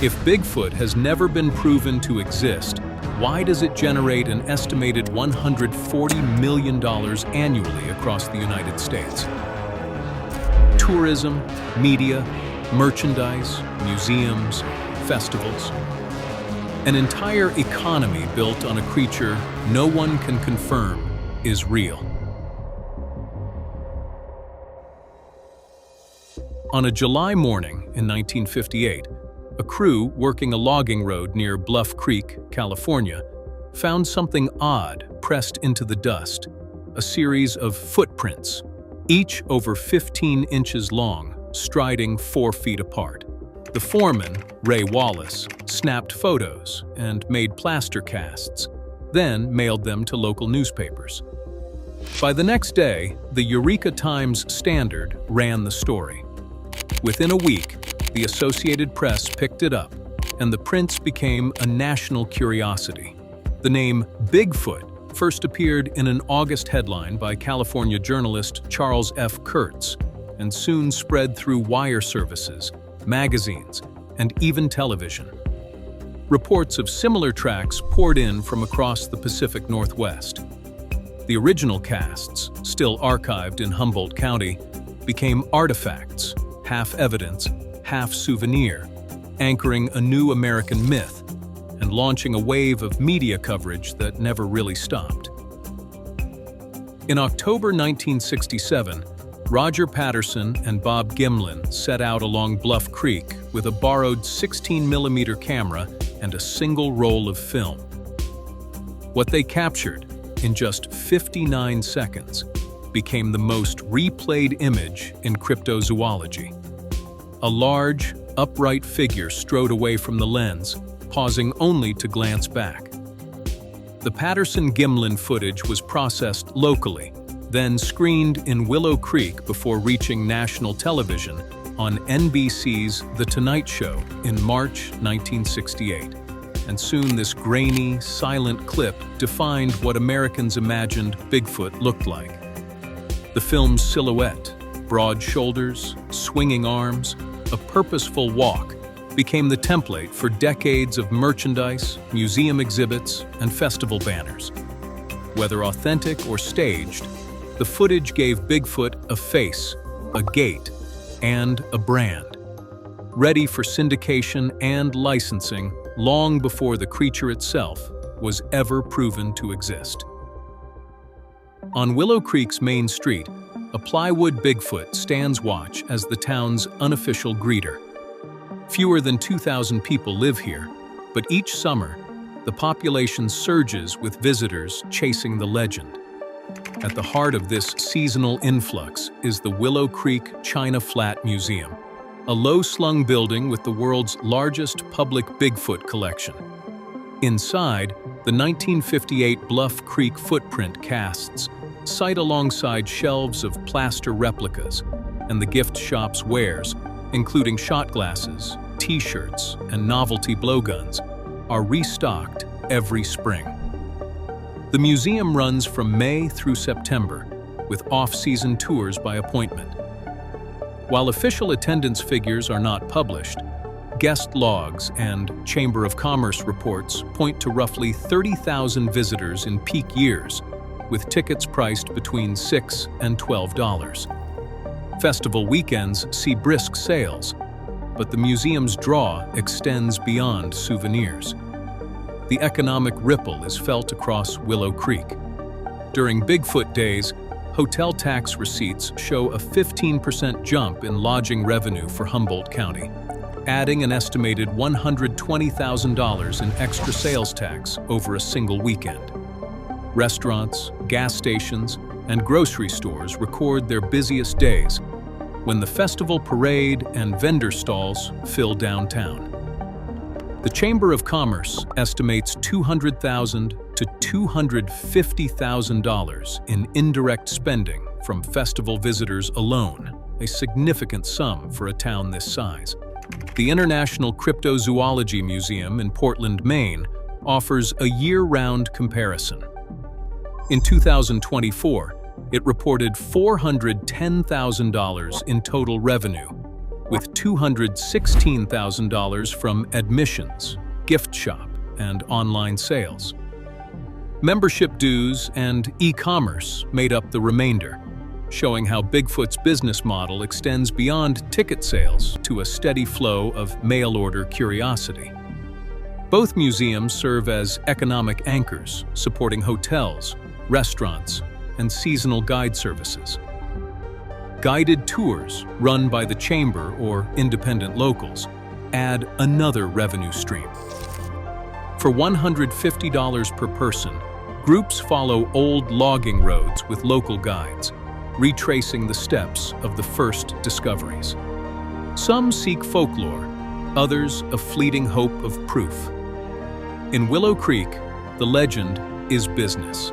If Bigfoot has never been proven to exist, why does it generate an estimated $140 million annually across the United States? Tourism, media, merchandise, museums, festivals. An entire economy built on a creature no one can confirm is real. On a July morning in 1958, a crew working a logging road near Bluff Creek, California, found something odd pressed into the dust, a series of footprints, each over 15 inches long, striding 4 feet apart. The foreman, Ray Wallace, snapped photos and made plaster casts, then mailed them to local newspapers. By the next day, the Eureka Times-Standard ran the story. Within a week, the Associated Press picked it up, and the prints became a national curiosity. The name Bigfoot first appeared in an August headline by California journalist Charles F. Kurtz, and soon spread through wire services, magazines, and even television. Reports of similar tracks poured in from across the Pacific Northwest. The original casts, still archived in Humboldt County, became artifacts, half evidence, half souvenir, anchoring a new American myth and launching a wave of media coverage that never really stopped. In October 1967, Roger Patterson and Bob Gimlin set out along Bluff Creek with a borrowed 16mm camera and a single roll of film. What they captured in just 59 seconds became the most replayed image in cryptozoology. A large, upright figure strode away from the lens, pausing only to glance back. The Patterson-Gimlin footage was processed locally, then screened in Willow Creek before reaching national television on NBC's The Tonight Show in March 1968. And soon this grainy, silent clip defined what Americans imagined Bigfoot looked like. The film's silhouette, broad shoulders, swinging arms, a purposeful walk became the template for decades of merchandise, museum exhibits, and festival banners. Whether authentic or staged, the footage gave Bigfoot a face, a gait, and a brand, ready for syndication and licensing long before the creature itself was ever proven to exist. On Willow Creek's main street, a plywood Bigfoot stands watch as the town's unofficial greeter. Fewer than 2,000 people live here, but each summer, the population surges with visitors chasing the legend. At the heart of this seasonal influx is the Willow Creek China Flat Museum, a low-slung building with the world's largest public Bigfoot collection. Inside, the 1958 Bluff Creek footprint casts site alongside shelves of plaster replicas and the gift shop's wares, including shot glasses, t-shirts, and novelty blowguns, are restocked every spring. The museum runs from May through September, with off-season tours by appointment. While official attendance figures are not published, guest logs and Chamber of Commerce reports point to roughly 30,000 visitors in peak years, with tickets priced between $6 and $12. Festival weekends see brisk sales, but the museum's draw extends beyond souvenirs. The economic ripple is felt across Willow Creek. During Bigfoot days, hotel tax receipts show a 15% jump in lodging revenue for Humboldt County, adding an estimated $120,000 in extra sales tax over a single weekend. Restaurants, gas stations, and grocery stores record their busiest days when the festival parade and vendor stalls fill downtown. The Chamber of Commerce estimates $200,000 to $250,000 in indirect spending from festival visitors alone, a significant sum for a town this size. The International Cryptozoology Museum in Portland, Maine, offers a year-round comparison. In 2024, it reported $410,000 in total revenue, with $216,000 from admissions, gift shop, and online sales. Membership dues and e-commerce made up the remainder, showing how Bigfoot's business model extends beyond ticket sales to a steady flow of mail-order curiosity. Both museums serve as economic anchors, supporting hotels, restaurants, and seasonal guide services. Guided tours, run by the chamber or independent locals, add another revenue stream. For $150 per person, groups follow old logging roads with local guides, retracing the steps of the first discoveries. Some seek folklore, others a fleeting hope of proof. In Willow Creek, the legend is business.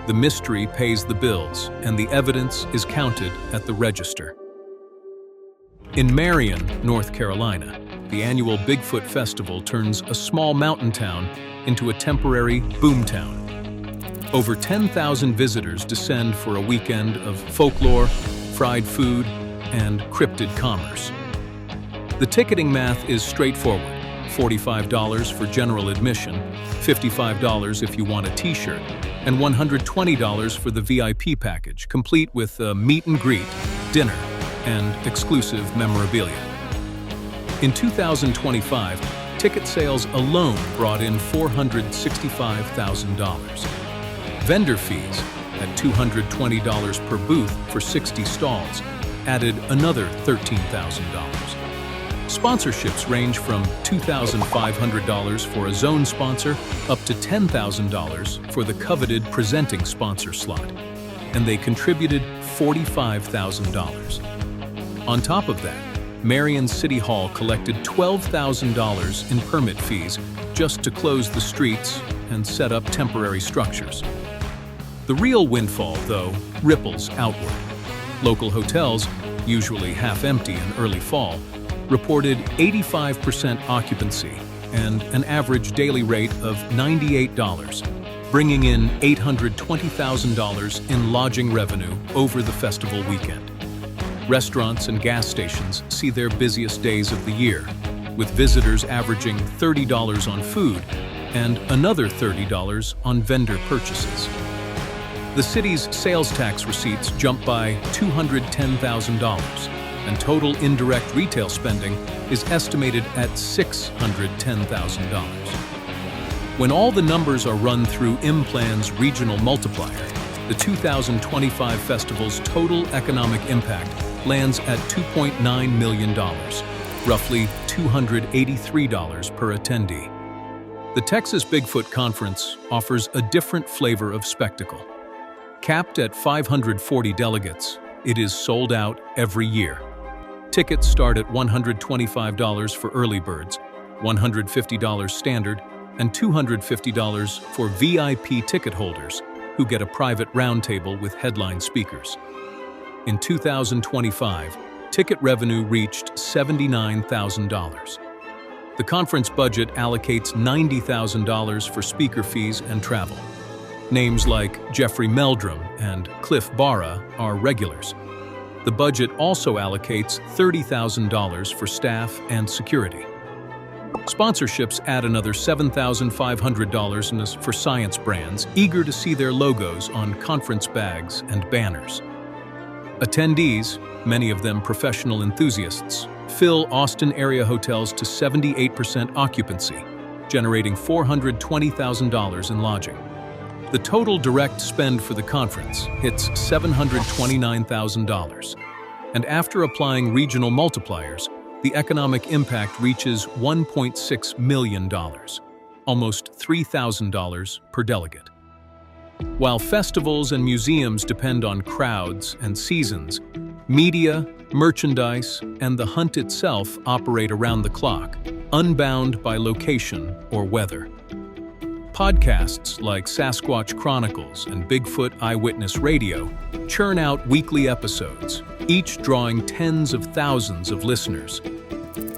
The mystery pays the bills, and the evidence is counted at the register. In Marion, North Carolina, the annual Bigfoot Festival turns a small mountain town into a temporary boomtown. Over 10,000 visitors descend for a weekend of folklore, fried food, and cryptid commerce. The ticketing math is straightforward: $45 for general admission, $55 if you want a t-shirt, and $120 for the VIP package, complete with a meet and greet, dinner, and exclusive memorabilia. In 2025, ticket sales alone brought in $465,000. Vendor fees, at $220 per booth for 60 stalls, added another $13,000. Sponsorships range from $2,500 for a zone sponsor up to $10,000 for the coveted presenting sponsor slot, and they contributed $45,000. On top of that, Marion City Hall collected $12,000 in permit fees just to close the streets and set up temporary structures. The real windfall, though, ripples outward. Local hotels, usually half empty in early fall, reported 85% occupancy and an average daily rate of $98, bringing in $820,000 in lodging revenue over the festival weekend. Restaurants and gas stations see their busiest days of the year, with visitors averaging $30 on food and another $30 on vendor purchases. The city's sales tax receipts jumped by $210,000, and total indirect retail spending is estimated at $610,000. When all the numbers are run through Implan's regional multiplier, the 2025 festival's total economic impact lands at $2.9 million, roughly $283 per attendee. The Texas Bigfoot Conference offers a different flavor of spectacle. Capped at 540 delegates, it is sold out every year. Tickets start at $125 for early birds, $150 standard, and $250 for VIP ticket holders who get a private roundtable with headline speakers. In 2025, ticket revenue reached $79,000. The conference budget allocates $90,000 for speaker fees and travel. Names like Jeffrey Meldrum and Cliff Barra are regulars. The budget also allocates $30,000 for staff and security. Sponsorships add another $7,500 for science brands eager to see their logos on conference bags and banners. Attendees, many of them professional enthusiasts, fill Austin area hotels to 78% occupancy, generating $420,000 in lodging. The total direct spend for the conference hits $729,000, and after applying regional multipliers, the economic impact reaches $1.6 million, almost $3,000 per delegate. While festivals and museums depend on crowds and seasons, media, merchandise, and the hunt itself operate around the clock, unbound by location or weather. Podcasts like Sasquatch Chronicles and Bigfoot Eyewitness Radio churn out weekly episodes, each drawing tens of thousands of listeners.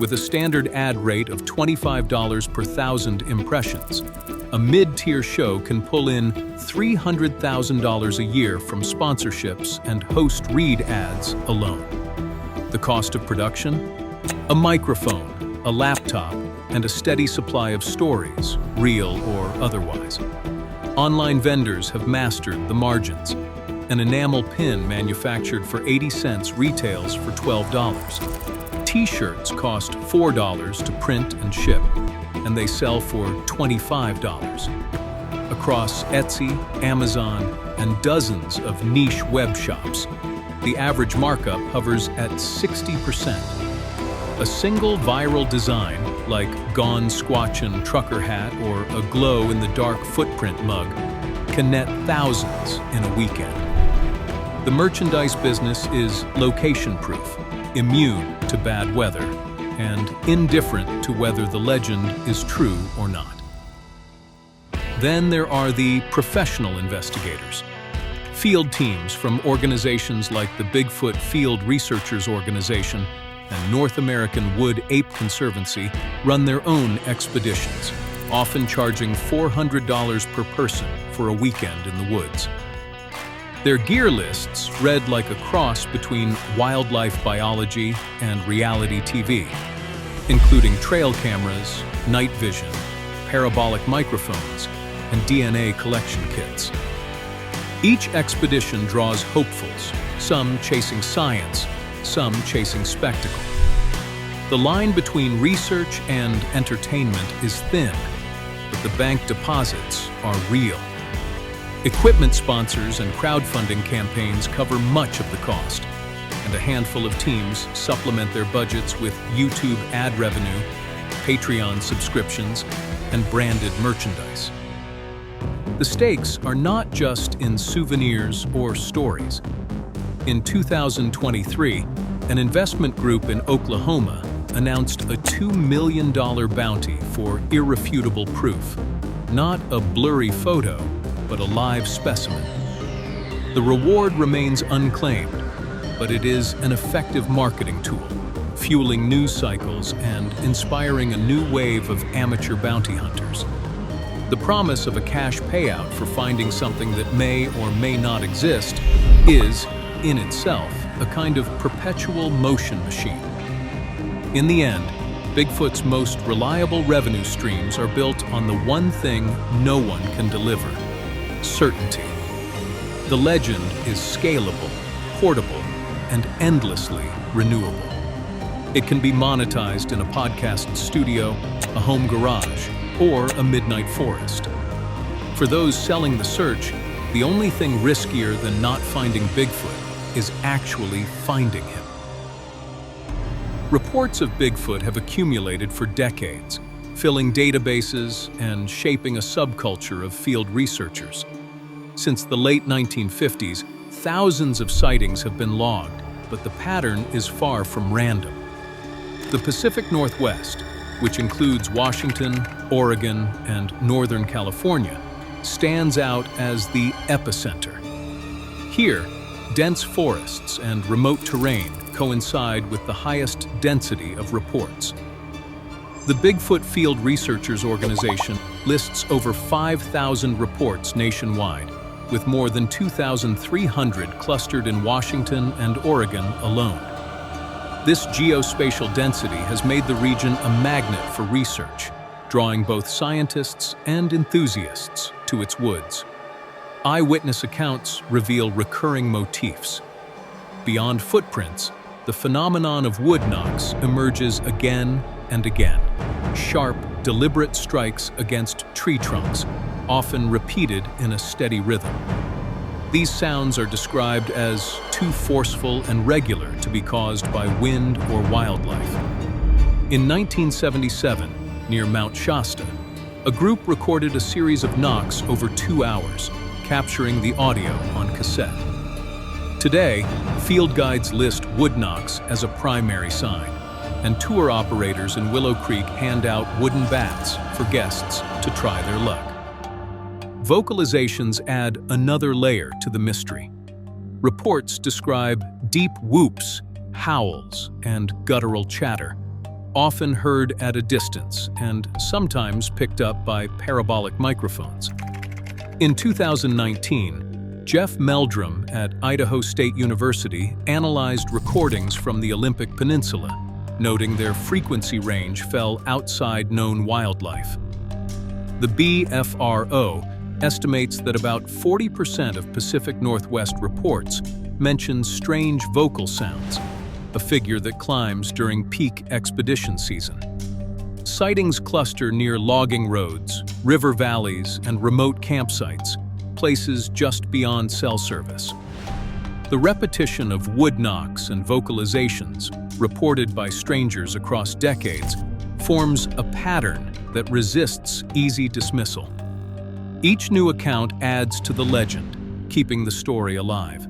With a standard ad rate of $25 per thousand impressions, a mid-tier show can pull in $300,000 a year from sponsorships and host read ads alone. The cost of production? A microphone, a laptop, and a steady supply of stories, real or otherwise. Online vendors have mastered the margins. An enamel pin manufactured for 80 cents retails for $12. T-shirts cost $4 to print and ship, and they sell for $25. Across Etsy, Amazon, and dozens of niche web shops, the average markup hovers at 60%. A single viral design, like Gone Squatchin' trucker hat or a glow-in-the-dark footprint mug, can net thousands in a weekend. The merchandise business is location-proof, immune to bad weather, and indifferent to whether the legend is true or not. Then there are the professional investigators. Field teams from organizations like the Bigfoot Field Researchers Organization and North American Wood Ape Conservancy run their own expeditions, often charging $400 per person for a weekend in the woods. Their gear lists read like a cross between wildlife biology and reality TV, including trail cameras, night vision, parabolic microphones, and DNA collection kits. Each expedition draws hopefuls, some chasing science, some chasing spectacle. The line between research and entertainment is thin, but the bank deposits are real. Equipment sponsors and crowdfunding campaigns cover much of the cost, and a handful of teams supplement their budgets with YouTube ad revenue, Patreon subscriptions, and branded merchandise. The stakes are not just in souvenirs or stories. In 2023, an investment group in Oklahoma announced a $2 million bounty for irrefutable proof, not a blurry photo, but a live specimen. The reward remains unclaimed, but it is an effective marketing tool, fueling news cycles and inspiring a new wave of amateur bounty hunters. The promise of a cash payout for finding something that may or may not exist is, in itself, a kind of perpetual motion machine. In the end, Bigfoot's most reliable revenue streams are built on the one thing no one can deliver: certainty. The legend is scalable, portable, and endlessly renewable. It can be monetized in a podcast studio, a home garage, or a midnight forest. For those selling the search, the only thing riskier than not finding Bigfoot is actually finding him. Reports of Bigfoot have accumulated for decades, filling databases and shaping a subculture of field researchers. Since the late 1950s, thousands of sightings have been logged, but the pattern is far from random. The Pacific Northwest, which includes Washington, Oregon, and Northern California, stands out as the epicenter. Here, dense forests and remote terrain coincide with the highest density of reports. The Bigfoot Field Researchers Organization lists over 5,000 reports nationwide, with more than 2,300 clustered in Washington and Oregon alone. This geospatial density has made the region a magnet for research, drawing both scientists and enthusiasts to its woods. Eyewitness accounts reveal recurring motifs. Beyond footprints, the phenomenon of wood knocks emerges again and again. Sharp, deliberate strikes against tree trunks, often repeated in a steady rhythm. These sounds are described as too forceful and regular to be caused by wind or wildlife. In 1977, near Mount Shasta, a group recorded a series of knocks over 2 hours, capturing the audio on cassette. Today, field guides list wood knocks as a primary sign, and tour operators in Willow Creek hand out wooden bats for guests to try their luck. Vocalizations add another layer to the mystery. Reports describe deep whoops, howls, and guttural chatter, often heard at a distance and sometimes picked up by parabolic microphones. In 2019, Jeff Meldrum at Idaho State University analyzed recordings from the Olympic Peninsula, noting their frequency range fell outside known wildlife. The BFRO estimates that about 40% of Pacific Northwest reports mention strange vocal sounds, a figure that climbs during peak expedition season. Sightings cluster near logging roads, river valleys, and remote campsites, places just beyond cell service. The repetition of wood knocks and vocalizations, reported by strangers across decades, forms a pattern that resists easy dismissal. Each new account adds to the legend, keeping the story alive.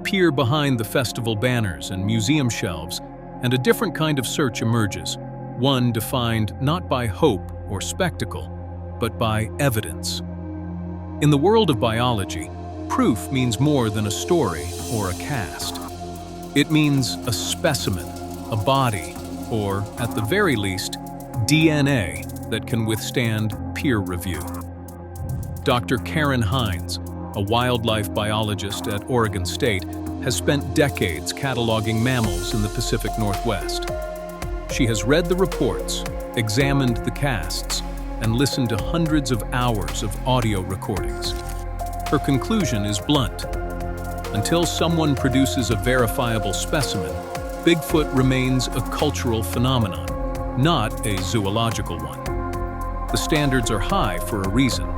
Peer behind the festival banners and museum shelves, and a different kind of search emerges, one defined not by hope or spectacle, but by evidence. In the world of biology, proof means more than a story or a cast. It means a specimen, a body, or, at the very least, DNA that can withstand peer review. Dr. Karen Hines, a wildlife biologist at Oregon State, has spent decades cataloging mammals in the Pacific Northwest. She has read the reports, examined the casts, and listened to hundreds of hours of audio recordings. Her conclusion is blunt. Until someone produces a verifiable specimen, Bigfoot remains a cultural phenomenon, not a zoological one. The standards are high for a reason.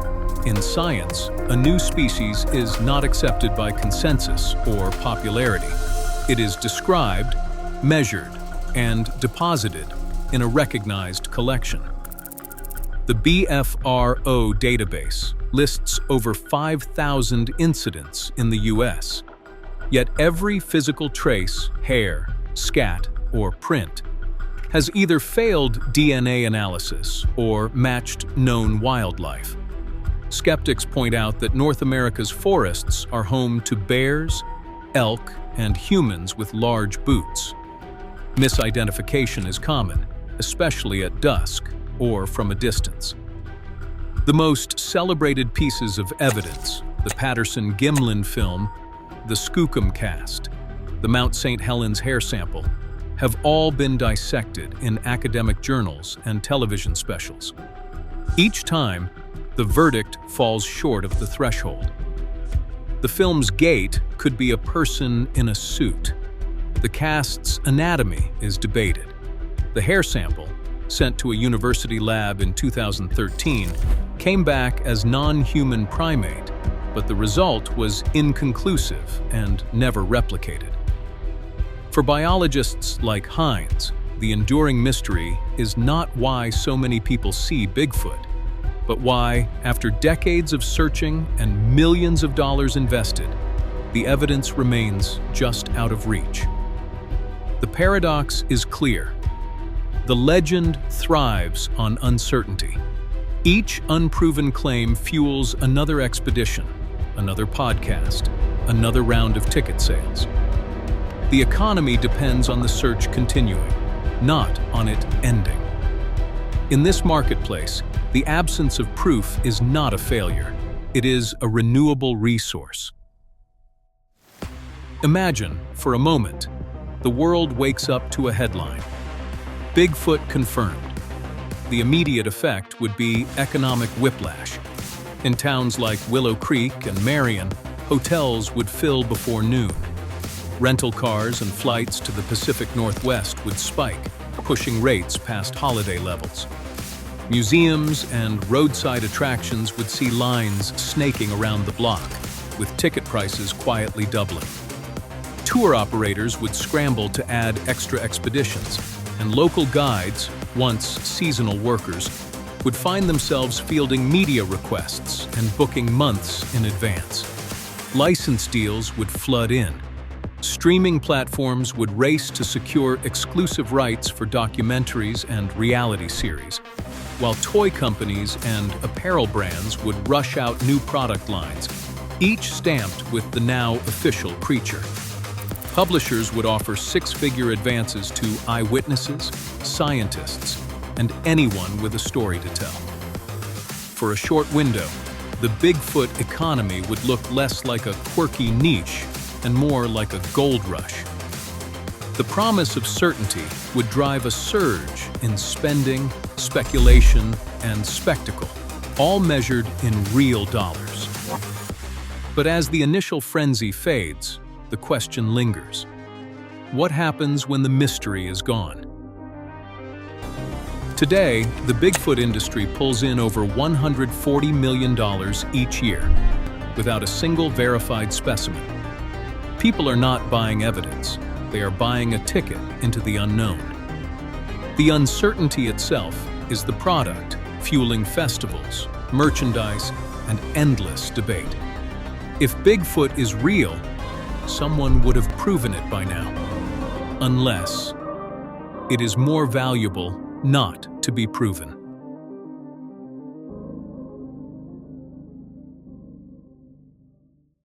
In science, a new species is not accepted by consensus or popularity. It is described, measured, and deposited in a recognized collection. The BFRO database lists over 5,000 incidents in the U.S., yet every physical trace, hair, scat, or print has either failed DNA analysis or matched known wildlife. Skeptics point out that North America's forests are home to bears, elk, and humans with large boots. Misidentification is common, especially at dusk or from a distance. The most celebrated pieces of evidence, the Patterson-Gimlin film, the Skookum cast, the Mount St. Helens hair sample, have all been dissected in academic journals and television specials. Each time, the verdict falls short of the threshold. The film's gait could be a person in a suit. The cast's anatomy is debated. The hair sample, sent to a university lab in 2013, came back as non-human primate, but the result was inconclusive and never replicated. For biologists like Hines, the enduring mystery is not why so many people see Bigfoot, but why, after decades of searching and millions of dollars invested, the evidence remains just out of reach. The paradox is clear. The legend thrives on uncertainty. Each unproven claim fuels another expedition, another podcast, another round of ticket sales. The economy depends on the search continuing, not on it ending. In this marketplace, the absence of proof is not a failure. It is a renewable resource. Imagine, for a moment, the world wakes up to a headline: Bigfoot confirmed. The immediate effect would be economic whiplash. In towns like Willow Creek and Marion, hotels would fill before noon. Rental cars and flights to the Pacific Northwest would spike, pushing rates past holiday levels. Museums and roadside attractions would see lines snaking around the block, with ticket prices quietly doubling. Tour operators would scramble to add extra expeditions, and local guides, once seasonal workers, would find themselves fielding media requests and booking months in advance. License deals would flood in. Streaming platforms would race to secure exclusive rights for documentaries and reality series, while toy companies and apparel brands would rush out new product lines, each stamped with the now official creature. Publishers would offer six-figure advances to eyewitnesses, scientists, and anyone with a story to tell. For a short window, the Bigfoot economy would look less like a quirky niche and more like a gold rush. The promise of certainty would drive a surge in spending, speculation, and spectacle, all measured in real dollars. But as the initial frenzy fades, the question lingers. What happens when the mystery is gone? Today, the Bigfoot industry pulls in over $140 million each year, without a single verified specimen. People are not buying evidence, they are buying a ticket into the unknown. The uncertainty itself is the product, fueling festivals, merchandise, and endless debate. If Bigfoot is real, someone would have proven it by now. Unless it is more valuable not to be proven.